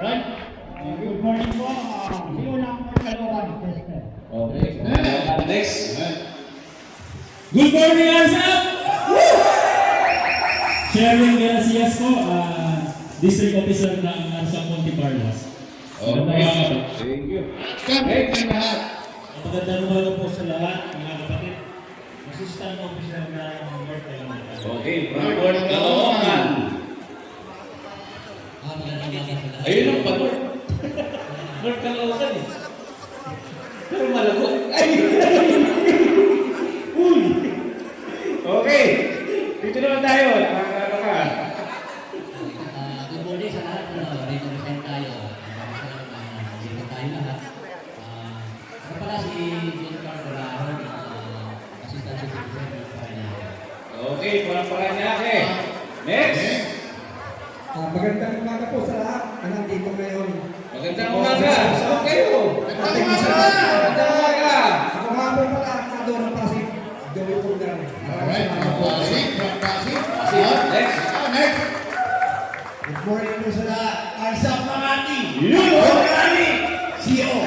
Alright? Good morning po. Sino lang po Caloocan? Okay. Next. Good morning, Arsap! Sharing Gracias po, District Officer ng Arsap Montecarlos. Okay. Thank you. Next na lahat. Magandang umaga po sa lahat, mga kapatid. Assistant Officer ng North Caloocan. Okay. From North Caloocan. Ayun ang panor. North Caloocan eh. Pero malagot. Ay! Uy! Okay. Dito naman tayo. Ano ka? Good morning sa lahat. Represent tayo. Dito tayo lahat. Ako pala si John Carvalho, Assistant Secretary ng Paranaque. Okay. Paranaque. Next. Magandang umaga po sa lahat na nandito ngayon. Magandang umaga. Saan kayo? Magandang umaga. Magandang umaga. Ako nga po pala ang senador ng Pasig, Joey Pulgar. Alright. Next. Next. Good morning po sa lahat. Arsap Makati. Yun o! Marami! CEO.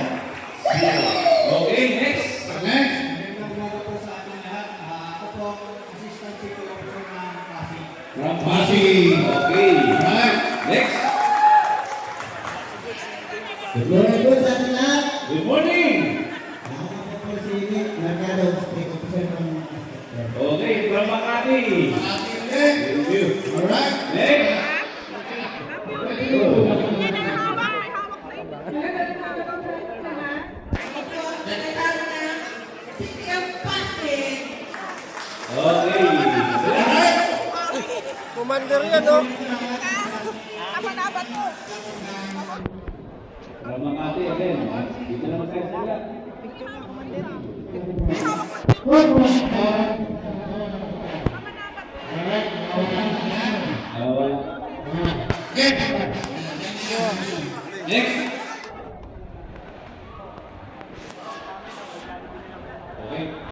Okay, next. Next. Magandang umaga po sa ating lahat. Ako po, Assistant Secretary ng Pasig. From Pasig. Okay. Alright. Next. Good morning po sa ating lahat. Good morning. Ako po si Nick Mercado, State Officer ng Okay, from Makati. Makati ulit. Thank you. Alright. Next. Okay. Commander yan, no? From Makati again. Dito naman tayo sila. Wala. Next. Next.